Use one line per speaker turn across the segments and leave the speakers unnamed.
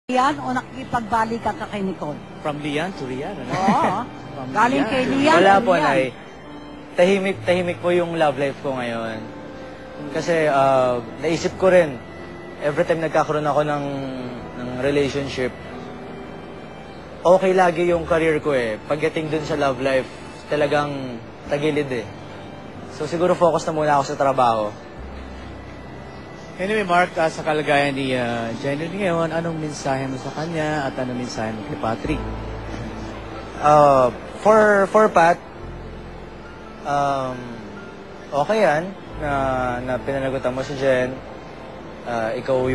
Lian o nakikipagbalikan ka kay Nicole?
From Lian to Rian, ano?
Oo. Galing kay Lian
Wala
to
po,
Rian.
Nay. Tahimik po yung love life ko ngayon. Kasi naisip ko rin, every time nagkakaroon ako ng relationship, okay lagi yung career ko eh. Pagdating dun sa love life, talagang tagilid eh. So siguro focus na muna ako sa trabaho.
Anyway, Mark, sa kalagayan ni Jenny ngayon, anong mensahe mo sa kanya at anong mensahe mo kay Patrick?
For Pat, okay yan na pinanagutan mo si Jen. Ikaw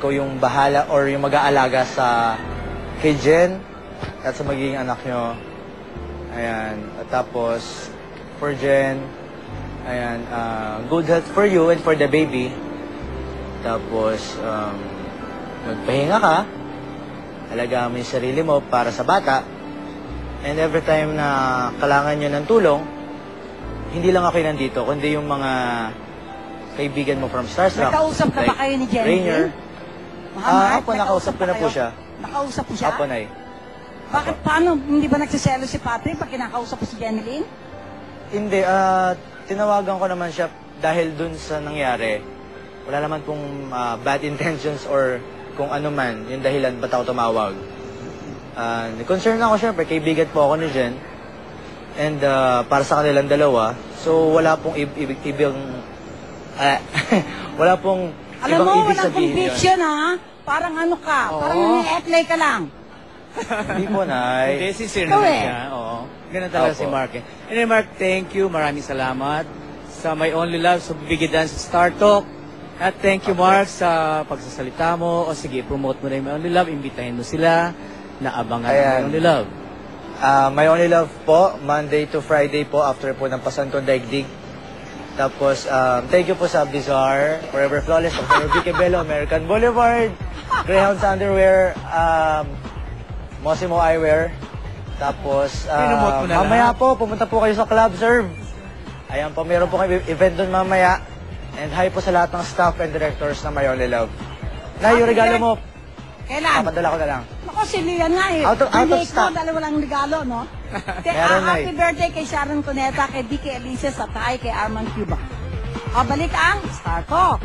yung bahala or yung mag-aalaga kay Jen at sa magiging anak nyo. Ayan. At tapos, for Jen, ayan, good health for you and for the baby. Tapos, magpahinga ka, alagaan mo yung sarili mo para sa bata, and every time na kailangan nyo ng tulong, hindi lang ako nandito, kundi yung mga kaibigan mo from Starstruck.
Nakausap na ba kayo ni Jenny?
Rainier. Ako, nakausap ko na po siya.
Nakausap mo siya?
Apo, Nay.
Bakit, paano, hindi ba nagsiselo si Patrick pag kinakausap mo si Jenny Lynn?
Hindi, tinawagan ko naman siya dahil dun sa nangyari. Wala naman pong bad intentions or kung ano man, yung dahilan ba't ako tumawag. Concern ako syempre, kaibigan po ako ni Jen. And para sa kanilang dalawa, so wala pong wala pong
Alam
ibang
mo,
ibig
walang
sabihin
conviction
yun.
ha? Parang ano ka,
Oo.
parang nani-etlay ka lang.
Hindi po, Nay.
Hindi, sincere
Ikaw
naman
eh.
siya. Oo. Ganun talaga
Opo.
si Mark eh. Anyway, Mark, thank you. Maraming salamat sa My Only Love sa bigidan sa Star Talk. At thank you, Mark, sa pagsasalita mo. O sige, promote mo na yung My Only Love. Imbitahin mo sila na abangan ang My Only Love.
My Only Love po, Monday to Friday po, after po ng Pasantong Daigdig. Tapos, thank you po sa Bizarre, Forever Flawless, Dr. Vicky Bello, American Boulevard, Greyhound's Underwear, Mosimo Eyewear. Tapos,
Pinumot mo na
mamaya
lahat.
po, pumunta po kayo sa Club Serve. Ayan po, meron po kayo event doon mamaya. And hi po sa lahat ng staff and directors ng My Only Love. Na yung regalo mo,
Kailan?
papadala ko na lang.
Ako si Lian nga eh.
Out of
Pinake
stock.
ko, dalawa lang regalo, no?
Meron na
Happy
eh.
birthday kay Sharon Cuneta, kay Vicky Alicia Satay, kay Arman Cuba. Balik ang Star Talk.